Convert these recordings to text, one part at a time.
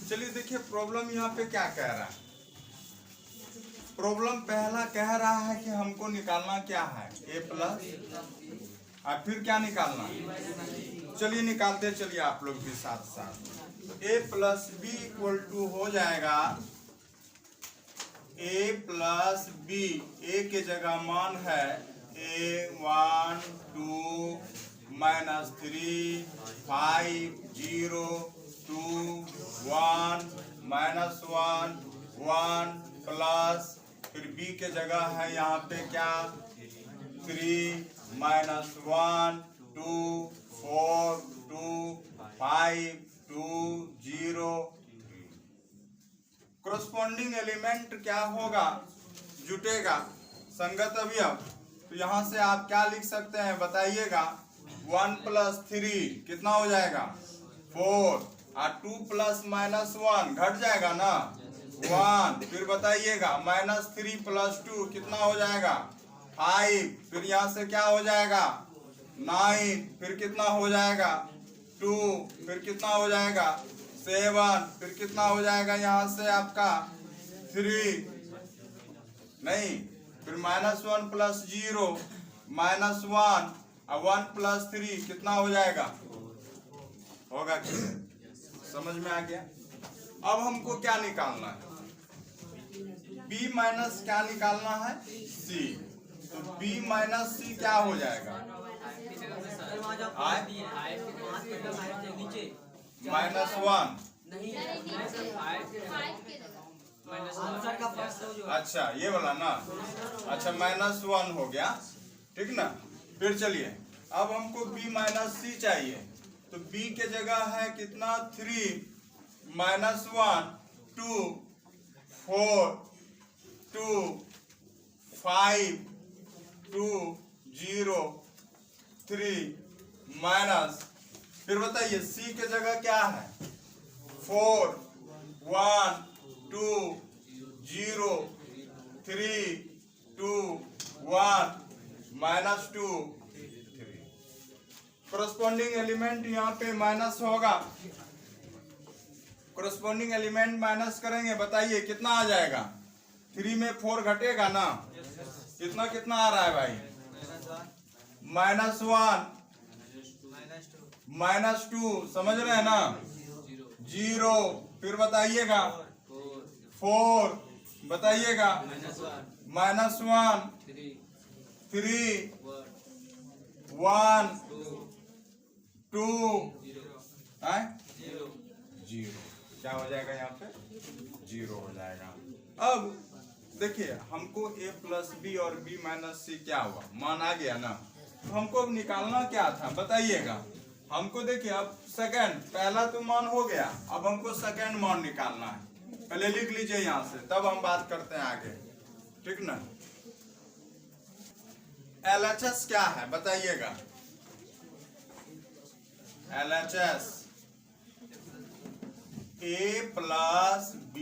चलिए देखिए प्रॉब्लम यहाँ पे क्या कह रहा है। प्रॉब्लम पहला कह रहा है कि हमको निकालना क्या है, a प्लस और फिर क्या निकालना है। चलिए निकालते चलिए आप लोग भी साथ साथ। तो a plus B equal to हो जाएगा a प्लस बी, a के जगह मान है a1 2 -3 5 0 2 1 -1 1 प्लस फिर b के जगह है यहाँ पे क्या 3 -1 2 4 2 5 2 0। कोरस्पॉन्डिंग एलिमेंट क्या होगा, जुटेगा संगत अवयव। तो यहाँ से आप क्या लिख सकते हैं बताइएगा। 1 + 3 कितना हो जाएगा 4 और 2 + -1 घट जाएगा ना 1। फिर बताइएगा -3 + 2 कितना हो जाएगा 5। फिर यहाँ से क्या हो जाएगा 9। फिर कितना हो जाएगा 2। फिर कितना हो जाएगा 7। फिर कितना हो जाएगा यहाँ से आपका 3 नहीं। फिर -1 + 0 -1 और 1 + 3 कितना हो जाएगा, होगा क्या, समझ में आ गया। अब हमको क्या निकालना है, b माइनस क्या निकालना है c। तो b माइनस c क्या हो जाएगा -1। अच्छा ये वाला ना, अच्छा -1 हो गया, ठीक ना। फिर चलिए अब हमको b माइनस c चाहिए। तो b के जगह है कितना 3 -1 2 4 2 5 2 0 3 माइनस। फिर बताइए c के जगह क्या है 4 1 2 0 3 2 1 -2 3। कोरस्पॉन्डिंग एलिमेंट यहाँ पे माइनस होगा। कोरस्पॉन्डिंग एलिमेंट माइनस करेंगे, बताइए कितना आ जाएगा। 3 में 4 घटेगा ना, इतना कितना आ रहा है भाई -1 -2 समझ रहे हैं ना 0। फिर बताइएगा 4 बताइएगा -1 3 1 2 0। क्या हो जाएगा यहाँ पे 0 हो जाएगा। अब देखिए हमको a + b और b - c क्या हुआ, मान आ गया ना। तो हमको अब निकालना क्या था बताइएगा। हमको देखिए अब सेकंड, पहला तो मान हो गया, अब हमको सेकंड मान निकालना है। पहले लिख लीजिए यहाँ से, तब हम बात करते हैं आगे, ठीक ना। LHS क्या है बताइएगा। LHS a + b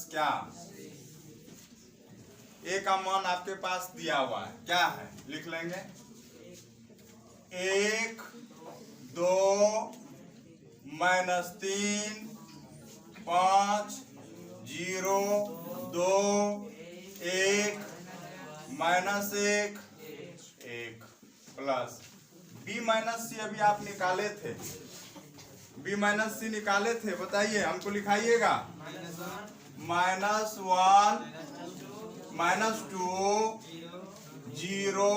- क्या, a का मान आपके पास दिया हुआ है, क्या है लिख लेंगे 1 2 -3 5 0 2 1 -1 1 प्लस b - c अभी आप निकाले थे, b - c निकाले थे, बताइए हमको लिखाइएगा -1 -2 0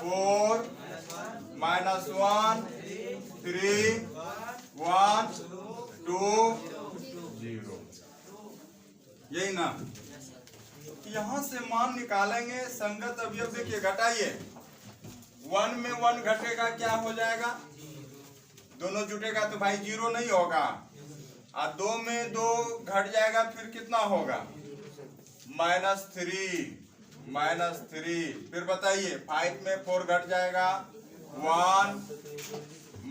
4 -1 3 1 2 0, यही ना। यहाँ से मान निकालेंगे संगत अवयव। देखिए घटाइए, 1 में 1 घटेगा क्या हो जाएगा, दोनों जुटेगा तो भाई 0 नहीं होगा। और 2 में 2 घट जाएगा, फिर कितना होगा -3। फिर बताइए 5 में 4 घट जाएगा 1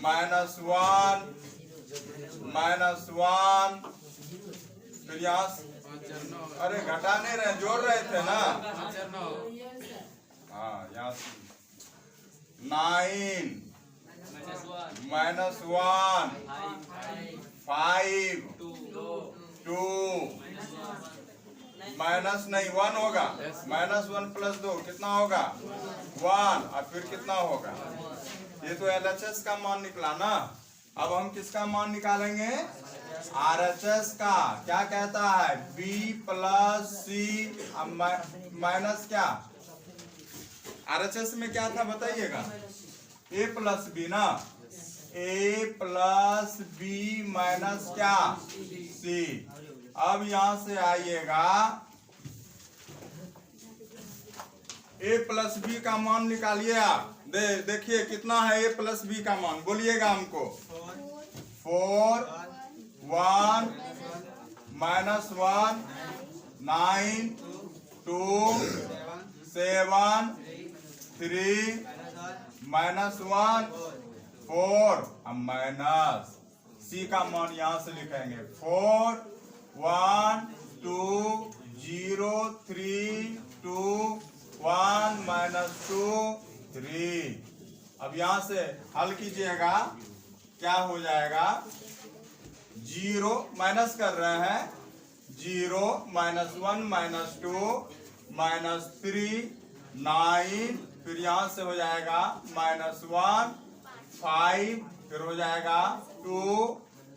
-1 फिर यहाँ अरे घटा नहीं रहे, जोड़ रहे थे ना। हाँ यहाँ 9 -1 5 2 माइनस नहीं 1 होगा, -1 + 2 कितना होगा 1, और फिर कितना होगा, ये तो LHS का मान निकला ना। अब हम किसका मान निकालेंगे, RHS का। क्या कहता है, B + C माइनस क्या, RHS में क्या था बताइएगा, A + B ना, A + B माइनस क्या C। अब यहां से आइएगा A + B का मान निकालिए आप। देखिए कितना है A + B का मान, बोलिएगा हमको। 4 1 -1 9 2 7 3 -1 4, अब माइनस C का मान यहां से लिखेंगे 4 1 2 0 3 2 1 -2 3। अब यहां से हल कीजिएगा, क्या हो जाएगा, 0 माइनस कर रहे हैं, 0 -1 -2 -3 9, फिर यहां से हो जाएगा -1 5, फिर हो जाएगा 2,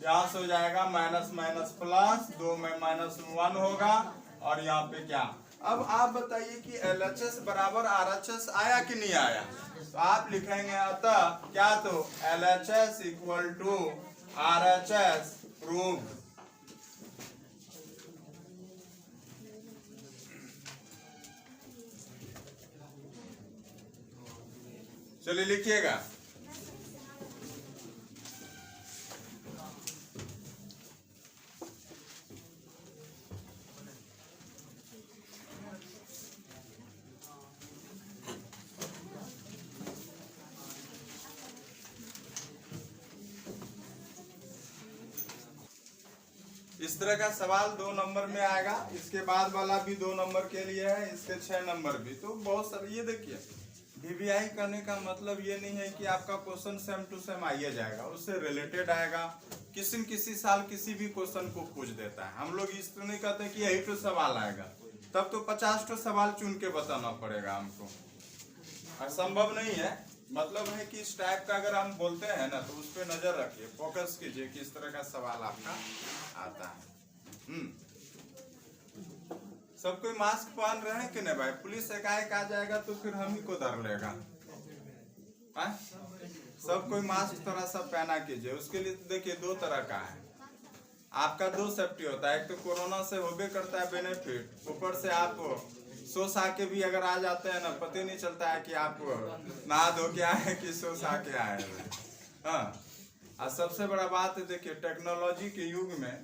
यहाँ से हो जाएगा माइनस प्लस, 2 में -1 होगा, और यहाँ पे क्या। अब आप बताइए कि LHS बराबर RHS आया कि नहीं आया, तो आप लिखेंगे अतः क्या, तो LHS = RHS प्रूव्ड। चलिए लिखिएगा, इस तरह का सवाल 2 नंबर में आएगा, इसके बाद वाला भी 2 नंबर के लिए है, इसके 6 नंबर भी। तो बहुत सारे, ये देखिए VBI करने का मतलब ये नहीं है कि आपका क्वेश्चन सेम टू सेम आइए जाएगा, उससे रिलेटेड आएगा। किसी न किसी साल किसी भी क्वेश्चन को पूछ देता है। हम लोग इस तो नहीं कहते कि यही तो सवाल आएगा, तब तो 50 तो सवाल चुन के बताना पड़ेगा हमको, असंभव नहीं है। मतलब है कि इस टाइप का अगर हम बोलते हैं ना, तो उस पर नजर रखिए, फोकस कीजिए कि इस तरह का सवाल आपका आता है। सब कोई मास्क पहन रहे हैं कि नहीं भाई, पुलिस एकाएक आ जाएगा तो फिर हम ही को धर लेगा। सब कोई मास्क थोड़ा सा पहना कीजिए। उसके लिए तो देखिए 2 तरह का है, आपका 2 सेफ्टी होता है। एक तो कोरोना से होबे करता है बेनिफिट, ऊपर से आप सोच आके भी अगर आ जाते हैं ना, पता ही नहीं चलता है कि आप नहा धो के आए कि सोच आके आए हैं। हाँ, और सबसे बड़ा बात है, देखिए टेक्नोलॉजी के युग में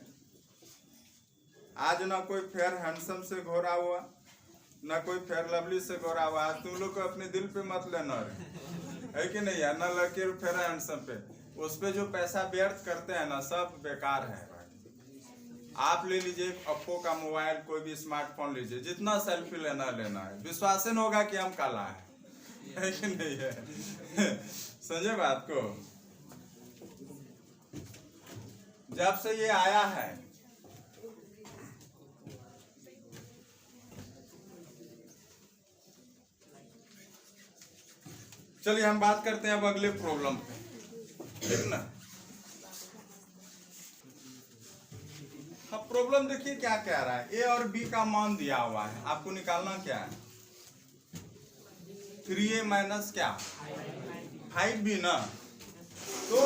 आज ना कोई फेयर हैंडसम से घोरा हुआ, ना कोई फेयर लवली से घोरा हुआ। आज तुम लोग को अपने दिल पे मत लेना है कि नहीं है, ना लड़के फेयर हैंडसम पे, उस पे जो पैसा व्यर्थ करते हैं ना, सब बेकार है भाई। आप ले लीजिए ओप्पो का मोबाइल, कोई भी स्मार्टफोन लीजिए, जितना सेल्फी लेना है, विश्वास नहीं होगा कि हम काला है कि नहीं है। समझे बात को। जब से ये आया है, चलिए हम बात करते हैं अब अगले प्रॉब्लम पे, ठीक ना। अब प्रॉब्लम देखिए क्या कह रहा है, ए और बी का मान दिया हुआ है, आपको निकालना क्या है, 3a माइनस क्या 5b ना। तो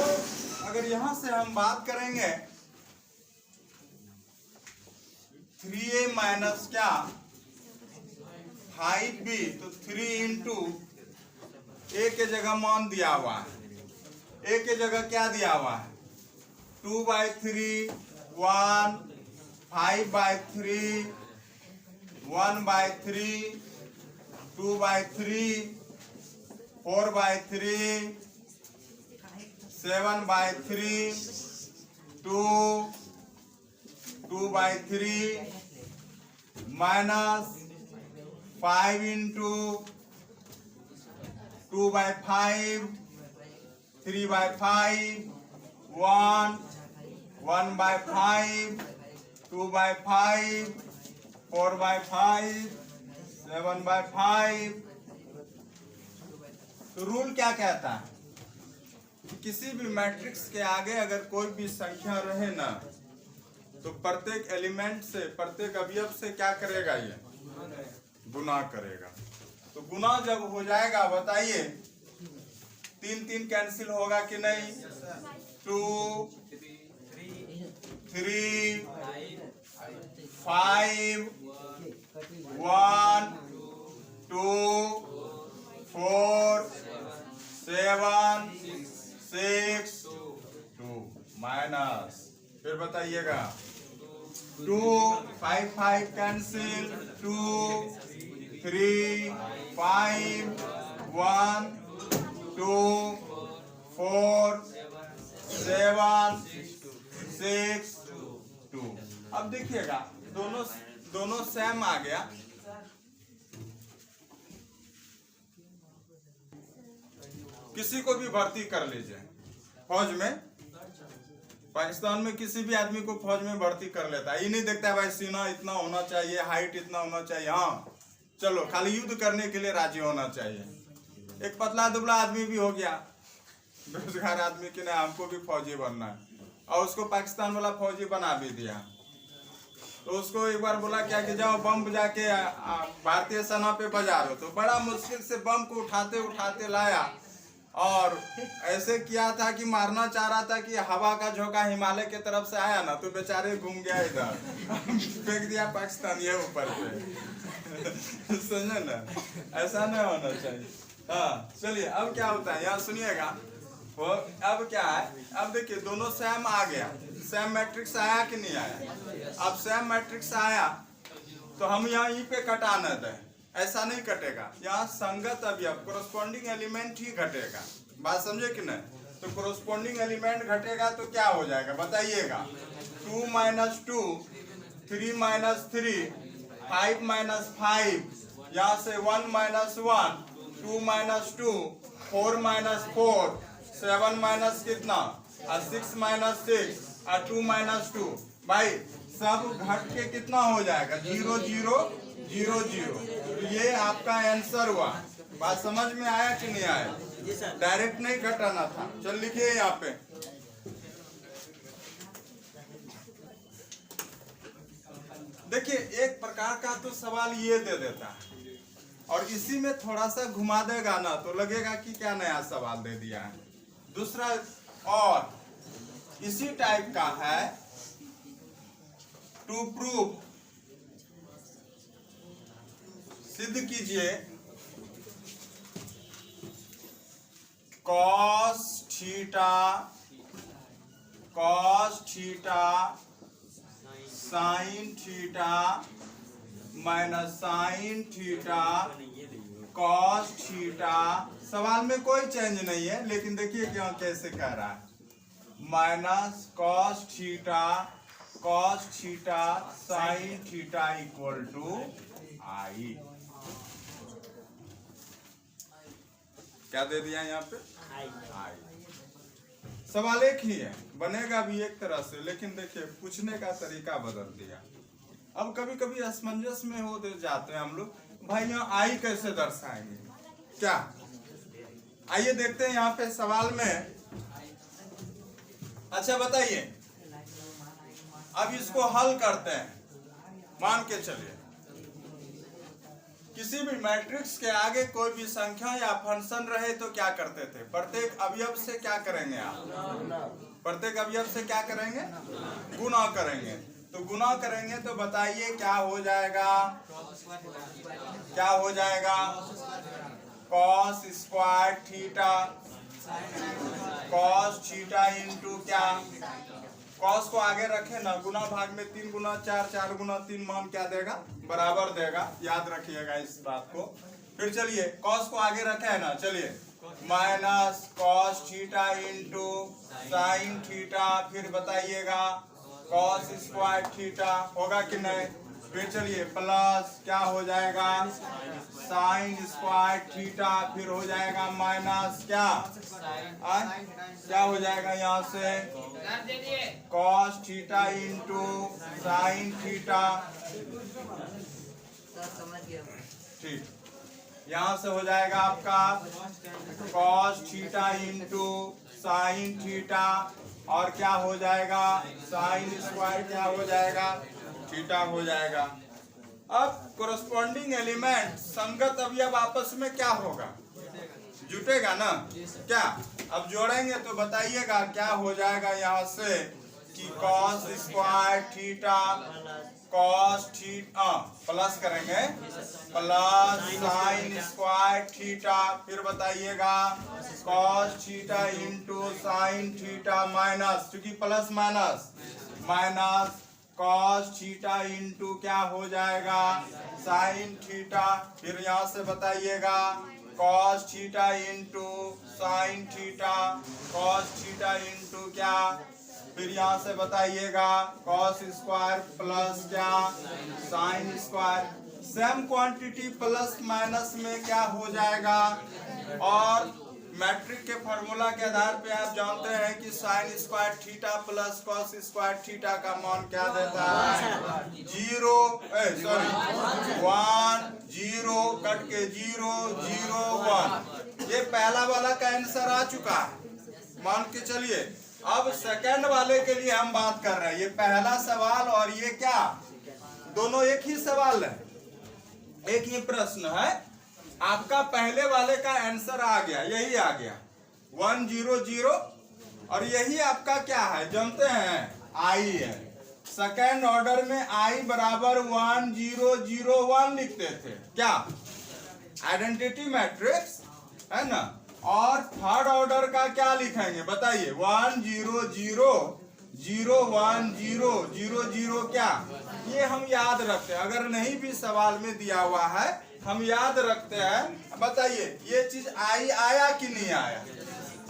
अगर यहां से हम बात करेंगे 3a माइनस क्या 5b, तो 3 इंटू ए के जगह मान दिया हुआ है, ए के जगह क्या दिया हुआ है 2/3 1 5/3 1/3 2/3 4/3 7/3 2 2/3 माइनस 5 इंटू 2/5 3/5 1 1/5, 2/5, 4/5, 7/5। तो रूल क्या कहता है कि किसी भी मैट्रिक्स के आगे अगर कोई भी संख्या रहे ना तो प्रत्येक एलिमेंट से, प्रत्येक अवयव से क्या करेगा, ये गुना करेगा। तो गुना जब हो जाएगा बताइए 3 कैंसिल होगा कि नहीं? 2, 3, 5, 1, 2, 4, 7, 6, 2 माइनस, फिर बताइएगा 2, 5 कैंसिल, 2, 3, 5, 1, 2, 4, 7, 6, 2। अब देखिएगा दोनों सेम आ गया। किसी को भी भर्ती कर लीजिए फौज में, पाकिस्तान में किसी भी आदमी को फौज में भर्ती कर लेता है। ये नहीं देखता है भाई सीना इतना होना चाहिए, हाइट इतना होना चाहिए, हाँ चलो खाली युद्ध करने के लिए राजी होना चाहिए। एक पतला दुबला आदमी भी हो गया, बेरोजगार आदमी के लिए हमको भी फौजी बनना है, और उसको पाकिस्तान वाला फौजी बना भी दिया। तो उसको एक बार बोला क्या कि जाओ बम जाके भारतीय सेना पे बजा रहे हो, तो बड़ा मुश्किल से बम को उठाते उठाते लाया और ऐसे किया था कि मारना चाह रहा था कि हवा का झोंका हिमालय के तरफ से आया ना तो बेचारे घूम गया इधर फेंक दिया पाकिस्तान ये ऊपर पे समझे ना, ऐसा नहीं होना चाहिए। हाँ चलिए अब क्या होता है यहाँ सुनिएगा। वो अब क्या है, अब देखिए दोनों सेम आ गया, सेम मैट्रिक्स आया कि नहीं आया? अब सेम मैट्रिक्स आया तो हम यहाँ ई पे कटाना दें, ऐसा नहीं कटेगा, यहाँ संगत अवयव कोरोस्पोंडिंग एलिमेंट ही घटेगा। बात समझे कि नहीं? तो कोरोस्पोंडिंग एलिमेंट घटेगा तो क्या हो जाएगा बताइएगा? 2 - 2, 3 - 3, 5 - 5, यहाँ से 1 - 1, 2 - 2, 4 - 4, 7 - कितना, 6 - 6, 2 - 2। भाई सब घट के कितना हो जाएगा? 0 0 0 0। तो ये आपका आंसर हुआ। बात समझ में आया कि नहीं आया? डायरेक्ट नहीं घटाना था। चल लिखिए यहाँ पे, देखिए एक प्रकार का तो सवाल ये दे देता है और इसी में थोड़ा सा घुमा देगा ना तो लगेगा कि क्या नया सवाल दे दिया है। दूसरा और इसी टाइप का है, टू प्रूव, सिद्ध कीजिए cos theta sin theta minus sin theta cos theta. सवाल में कोई चेंज नहीं है लेकिन देखिए क्या कैसे कह रहा है, minus cos theta sin theta equal to I. क्या दे दिया यहाँ पे? आई। सवाल एक ही है, बनेगा भी एक तरह से, लेकिन देखिए पूछने का तरीका बदल दिया। अब कभी कभी असमंजस में हो जाते हैं हम लोग, भाई यहाँ आई कैसे दर्शाएंगे क्या? आइए देखते हैं यहाँ पे सवाल में। अच्छा बताइए, अब इसको हल करते हैं। मान के चलिए किसी भी मैट्रिक्स के आगे कोई भी संख्या या फंक्शन रहे तो क्या करते थे? प्रत्येक अवयव से क्या करेंगे आप? प्रत्येक अवयव से क्या करेंगे? गुना करेंगे। तो गुना करेंगे तो बताइए क्या हो जाएगा? क्या हो जाएगा? cos square theta, cos theta into क्या? cos को आगे रखे ना, गुना भाग में 3 गुना 4, 4 गुना 3 मान क्या देगा? बराबर देगा। याद रखिएगा इस बात को। फिर चलिए cos को आगे रखे है ना, चलिए minus cos theta into sin theta, फिर बताइएगा cos स्क्वायर थीटा होगा कि नहीं? फिर चलिए प्लस क्या हो जाएगा साइन स्क्वायर थीटा, फिर हो जाएगा माइनस क्या क्या हो जाएगा यहाँ से cos theta into sine theta. ठीक, यहाँ से हो जाएगा आपका cos theta into sine theta, और क्या हो जाएगा साइन स्क्वायर क्या हो जाएगा थीटा हो जाएगा। अब कोरस्पॉन्डिंग एलिमेंट संगत अवयव आपस में क्या होगा, जुटेगा ना क्या। अब जोड़ेंगे तो बताइएगा क्या हो जाएगा यहाँ से कि cos square theta cos theta plus करेंगे प्लस साइन स्क्वायर थीटा, फिर बताइएगा cos theta into sine theta minus, क्योंकि plus minus minus cos theta into क्या हो जाएगा साइन थीटा, फिर यहाँ से बताइएगा cos theta into sine theta cos theta into क्या, फिर यहाँ से बताइएगा कॉस स्क्वायर प्लस क्या sine square. Same quantity plus minus में क्या हो जाएगा, और मैट्रिक के फॉर्मूला के आधार पे आप जानते हैं कि sign square theta plus cos square theta का मान क्या देता है 0 सॉरी 1 0 कट के 0 0 1। ये पहला वाला का आंसर आ चुका है, मान के चलिए। अब सेकंड वाले के लिए हम बात कर रहे हैं, ये पहला सवाल और ये क्या दोनों एक ही सवाल है, एक ही प्रश्न है। आपका पहले वाले का आंसर आ गया, यही आ गया 1 0 0, और यही आपका क्या है जानते हैं आई है। सेकंड ऑर्डर में आई बराबर 1 0 0 1 लिखते थे क्या, आइडेंटिटी मैट्रिक्स है ना। और थर्ड ऑर्डर का क्या लिखेंगे बताइए 1 0 0 0 1 0 0 0 क्या, ये हम याद रखते हैं। अगर नहीं भी सवाल में दिया हुआ है हम याद रखते हैं। बताइए ये चीज आई आया कि नहीं आया,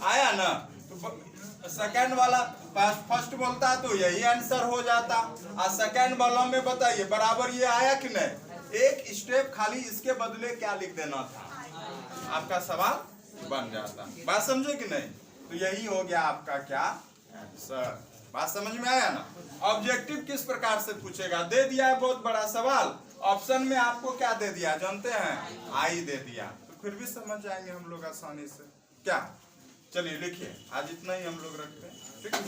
आया ना। तो सेकंड वाला फर्स्ट बोलता है तो यही आंसर हो जाता, और सेकंड वाला में बताइए बराबर ये आया कि नहीं, एक स्टेप खाली इसके बदले क्या लिख देना था, आपका सवाल बन जाता। बात समझे कि नहीं। तो यही हो गया आपका क्या आंसर, बात समझ में आया ना। ऑब्जेक्टिव किस प्रकार से पूछेगा, दे दिया है बहुत बड़ा सवाल, ऑप्शन में आपको क्या दे दिया जानते हैं आई दे दिया, तो फिर भी समझ जाएंगे हम लोग आसानी से क्या। चलिए लिखिए, आज इतना ही हम लोग रखते हैं, ठीक है।